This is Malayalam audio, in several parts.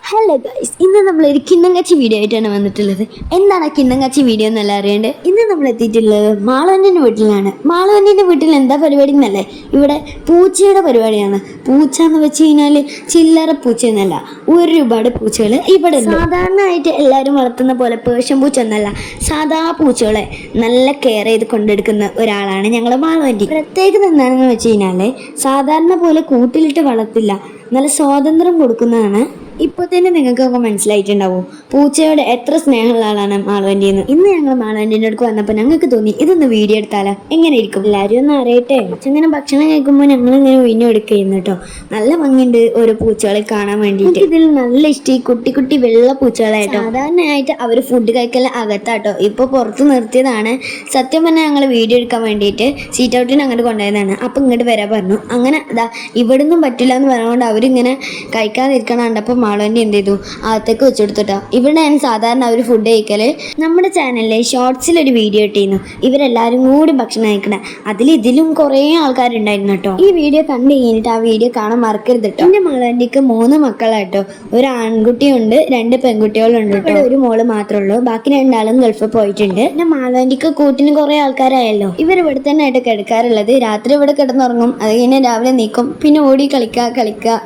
ഹലോ ഗൈസ്, ഇന്ന് നമ്മളൊരു കിണ്ണങ്ങച്ചി വീഡിയോ ആയിട്ടാണ് വന്നിട്ടുള്ളത്. എന്താണ് കിണ്ണങ്ങച്ചി വീഡിയോ എന്നല്ല അറിയേണ്ടത്. ഇന്ന് നമ്മൾ എത്തിയിട്ടുള്ളത് മാളവൻ്റെ വീട്ടിലാണ്. മാളവൻ്റെ വീട്ടിൽ എന്താ പരിപാടി എന്നല്ലേ, ഇവിടെ പൂച്ചയുടെ പരിപാടിയാണ്. പൂച്ച എന്ന് വെച്ച് കഴിഞ്ഞാൽ ചില്ലറ പൂച്ച എന്നല്ല, ഒരുപാട് പൂച്ചകൾ ഇവിടെ ഉണ്ട്. സാധാരണയായിട്ട് എല്ലാവരും വളർത്തുന്ന പോലെ പേർഷ്യൻ പൂച്ച എന്നല്ല, സാധാ പൂച്ചകളെ നല്ല കെയർ ചെയ്ത് കൊണ്ടെടുക്കുന്ന ഒരാളാണ് ഞങ്ങളുടെ മാളവൻ്റെ. പ്രത്യേകത എന്താണെന്ന് വെച്ച് കഴിഞ്ഞാൽ സാധാരണ പോലെ കൂട്ടിലിട്ട് വളർത്തില്ല, നല്ല സ്വാതന്ത്ര്യം കൊടുക്കുന്നതാണ്. ഇപ്പോൾ തന്നെ നിങ്ങൾക്കൊക്കെ മനസ്സിലായിട്ടുണ്ടാവും പൂച്ചയോട് എത്ര സ്നേഹമുള്ള ആളാണ് മാളവൻ്റെ എന്ന്. ഇന്ന് ഞങ്ങൾ മാളവൻ്റെ അടുക്ക് വന്നപ്പോൾ ഞങ്ങൾക്ക് തോന്നി ഇതൊന്ന് വീഡിയോ എടുത്താലോ, എങ്ങനെ ഇരിക്കും എല്ലാവരും ഒന്ന് അറിയട്ടെ. ഇങ്ങനെ ഭക്ഷണം കഴിക്കുമ്പോൾ ഞങ്ങളിങ്ങനെ വീഡിയോ എടുക്കുന്നു കേട്ടോ. നല്ല ഭംഗിയുണ്ട് ഓരോ പൂച്ചകളെ കാണാൻ വേണ്ടിയിട്ട്. ഇതിൽ നല്ല ഇഷ്ടം ഈ കുട്ടി കുട്ടി വെള്ള പൂച്ചകളായിട്ടോ. സാധാരണയായിട്ട് അവർ ഫുഡ് കഴിക്കൽ അകത്താട്ടോ, ഇപ്പോൾ പുറത്ത് നിർത്തിയതാണ്. സത്യം പറഞ്ഞാൽ ഞങ്ങൾ വീഡിയോ എടുക്കാൻ വേണ്ടിയിട്ട് സീറ്റ് ഔട്ടിന് അങ്ങോട്ട് കൊണ്ടുപോയതാണ്. അപ്പം ഇങ്ങോട്ട് വരാൻ പറഞ്ഞു. അങ്ങനെ ഇതാ ഇവിടുന്നും പറ്റില്ല എന്ന് പറഞ്ഞുകൊണ്ട് അവരിങ്ങനെ കഴിക്കാതിരിക്കണം. കണ്ടപ്പോൾ മാളവൻ്റെ എന്ത് ചെയ്തു, അകത്തേക്ക് വെച്ചെടുത്തിട്ടോ. ഇവിടെയാണ് സാധാരണ അവർ ഫുഡ് കഴിക്കല്. നമ്മുടെ ചാനലിലെ ഷോർട്സിലൊരു വീഡിയോ ഇട്ടിരുന്നു, ഇവരെല്ലാവരും കൂടി ഭക്ഷണം കഴിക്കണം. ഇതിലും കുറേ ആൾക്കാരുണ്ടായിരുന്നു കേട്ടോ. ഈ വീഡിയോ കണ്ടു കഴിഞ്ഞിട്ട് ആ വീഡിയോ കാണാൻ മറക്കരുത് കേട്ടോ. എൻ്റെ മാളവൻ്റെക്ക് 3 മക്കളാട്ടോ. ഒരു ആൺകുട്ടിയുണ്ട്, 2 പെൺകുട്ടികളുണ്ട് കേട്ടോ. ഒരു മോള് മാത്രമേ ഉള്ളൂ, ബാക്കി 2 ആളും ഗൾഫിൽ പോയിട്ടുണ്ട്. പിന്നെ മാളവൻ്റെക്ക് കൂട്ടിന് കുറേ ആൾക്കാരായല്ലോ. ഇവർ ഇവിടെ തന്നെ ആയിട്ട് കിടക്കാറുള്ളത്. രാത്രി ഇവിടെ കിടന്നുറങ്ങും, അത് കഴിഞ്ഞ് രാവിലെ നീക്കും, പിന്നെ ഓടി കളിക്കുക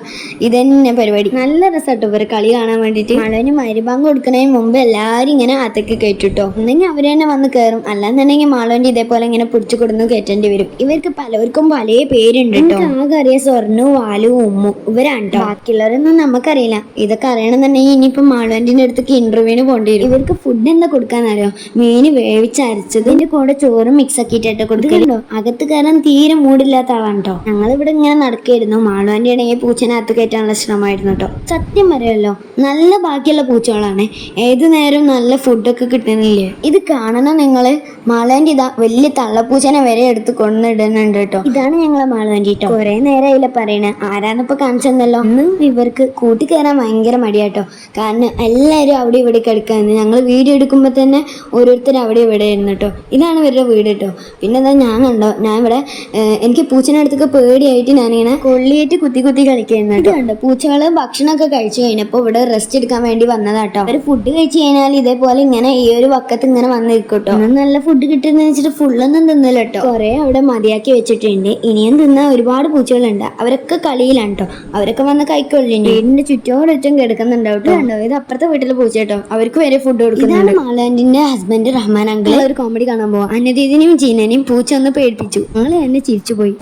ഇതന്നെ പരിപാടി. നല്ല രസമാട്ടോ ഇവർ കളി കാണാൻ വേണ്ടിയിട്ട്. മാളവന് മരുഭാഗം കൊടുക്കുന്നതിന് മുമ്പ് എല്ലാവരും ഇങ്ങനെ അകത്തേക്ക് കയറ്റിട്ടോ. ഒന്നെങ്കിൽ അവർ തന്നെ വന്ന് കയറും, അല്ലാന്നുണ്ടെങ്കിൽ മാളവൻ്റെ ഇതേപോലെ ഇങ്ങനെ പിടിച്ചു കൊടുന്ന് കയറ്റേണ്ടി വരും. ഇവർക്ക് പലവർക്കും പല പേരുണ്ട് കേട്ടോ. ആകെ അറിയാം സ്വർണ്ണു, വാലു, ഉമ്മു, ഇവരാണ് കേട്ടോ. ബാക്കിയുള്ളവരൊന്നും നമുക്കറിയില്ല. ഇതൊക്കെ അറിയണമെന്നുണ്ടെങ്കിൽ ഇനിയിപ്പോൾ മാളവൻ്റെ അടുത്തേക്ക് ഇന്റർവ്യൂവിന് പോകേണ്ടി വരും. ഇവർക്ക് ഫുഡ് എന്താ കൊടുക്കാനറിയോ, മീന് വേവിച്ചരച്ചത്, ഇതിന്റെ കൂടെ ചോറും മിക്സ് ആക്കിയിട്ടോ കൊടുക്കലുണ്ടോ. അകത്ത് കയറാൻ തീരെ മൂടില്ലാത്ത ആളാണ് കേട്ടോ. ഞങ്ങളിവിടെ ഇങ്ങനെ നടക്കായിരുന്നു. മാളവൻ്റെ ആണെങ്കിൽ പൂച്ചനകത്ത് കയറ്റാനുള്ള ശ്രമമായിരുന്നു കേട്ടോ. സത്യം പറയല്ലോ, നല്ല ബാക്കിയുള്ള പൂച്ചകളാണ്. ഏതു നേരം നല്ല ഫുഡൊക്കെ കിട്ടുന്നില്ലേ. ഇത് കാണണം നിങ്ങള്. മാളവൻ്റെ ഇതാ വലിയ തള്ളപ്പൂച്ചനെ വരെ എടുത്ത് കൊണ്ടിടുന്നുണ്ട് കേട്ടോ. ഇതാണ് ഞങ്ങളെ മാളവൻ്റെ കേട്ടോ. കുറെ നേരമായില്ല പറയണേ, ആരാന്നിപ്പോ കാണിച്ചെന്നല്ലോ. ഇന്നും ഇവർക്ക് കൂട്ടി കയറാൻ ഭയങ്കര മടിയാട്ടോ. കാരണം എല്ലാവരും അവിടെ ഇവിടെ കിടക്കാന്ന്. ഞങ്ങൾ വീഡിയോ എടുക്കുമ്പോൾ തന്നെ ഓരോരുത്തർ അവിടെ ഇവിടെ ആയിരുന്നു കേട്ടോ. ഇതാണ് ഇവരുടെ വീട് കേട്ടോ. പിന്നെ എന്താ ഞാൻ കണ്ടോ, ഞാൻ ഇവിടെ എനിക്ക് പൂച്ചനെ അടുത്തൊക്കെ പേടിയായിട്ട് ഞാനിങ്ങനെ കൊള്ളിയായിട്ട് കുത്തി കളിക്കുന്നു കേട്ടോ. കണ്ടോ പൂച്ചകള് ഭക്ഷണമൊക്കെ കഴിച്ചു കഴിഞ്ഞപ്പോൾ ഇവിടെ റെസ്റ്റ് എടുക്കാൻ വേണ്ടി വന്നതാട്ടോ. അവർ ഫുഡ് കഴിച്ചു കഴിഞ്ഞാൽ ഇതേപോലെ ഇങ്ങനെ ഈ ഒരു വക്കത്ത് ഇങ്ങനെ വന്നിരിക്കട്ടോ. നല്ല ഫുഡ് കിട്ടുന്ന വെച്ചിട്ട് ഫുള്ളൊന്നും തിന്നില്ല കേട്ടോ. കുറെ അവിടെ മതിയാക്കി വെച്ചിട്ടുണ്ട്. ഇനിയും തിന്ന ഒരുപാട് പൂച്ചകളുണ്ട്. അവരൊക്കെ കളിയിലാണ് കേട്ടോ. അവരൊക്കെ വന്ന് കഴിക്കൊള്ളിണ്ട്. വീടിന്റെ ചുറ്റോടൊറ്റം കിടക്കുന്നുണ്ടാവും കേട്ടോ. കണ്ടോ, ഇത് അപ്പുറത്തെ വീട്ടിലെ പൂച്ച കേട്ടോ. അവർക്ക് വരെ ഫുഡ് കൊടുക്കുന്നുണ്ട്. മാളവൻ്റെ ഹസ്ബൻഡ് റഹ്മാൻ അങ്കിൾ ഒരു കോമഡി കാണാൻ പോവാ. അന്നദീദിനെയും ജീനനെയും പൂച്ച ഒന്ന് പേടിപ്പിച്ചു. ഞങ്ങൾ എന്നെ ചിരിച്ചുപോയി.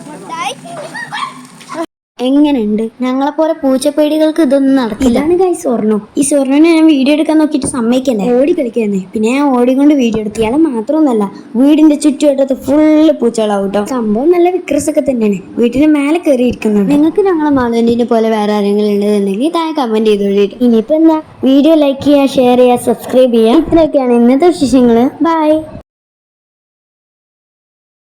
എങ്ങനെയുണ്ട്, ഞങ്ങളെ പോലെ പൂച്ചപ്പേടികൾക്ക് ഇതൊന്നും നടക്കില്ല. ഇതാണ് ഗൈസ് സ്വർണ്ണം. ഈ സ്വർണ്ണനെ ഞാൻ വീഡിയോ എടുക്കാൻ നോക്കിയിട്ട് സമ്മതിക്കല്ലേ, ഓടി കളിക്കുന്നേ. പിന്നെ ഞാൻ ഓടിക്കൊണ്ട് വീഡിയോ എടുത്തു. ഇയാളെ മാത്രമൊന്നല്ല, വീടിന്റെ ചുറ്റുവട്ടത്ത് ഫുള്ള് പൂച്ചകളാവും കേട്ടോ. സംഭവം നല്ല വിക്രസൊക്കെ തന്നെയാണ്. വീട്ടിന് മേലെ കയറിയിരിക്കുന്നുണ്ട്. നിങ്ങൾക്ക് ഞങ്ങളെ മാളവൻ്റെ പോലെ വേറെ ആരെങ്കിലും ഉണ്ടെന്നുണ്ടെങ്കിൽ താഴെ കമന്റ് ചെയ്തോളൂ. ഇനിയിപ്പോ എന്താ, വീഡിയോ ലൈക്ക് ചെയ്യുക, ഷെയർ ചെയ്യുക, സബ്സ്ക്രൈബ് ചെയ്യുക. ഇത്രയൊക്കെയാണ് ഇന്നത്തെ വിശേഷങ്ങള്. ബൈ.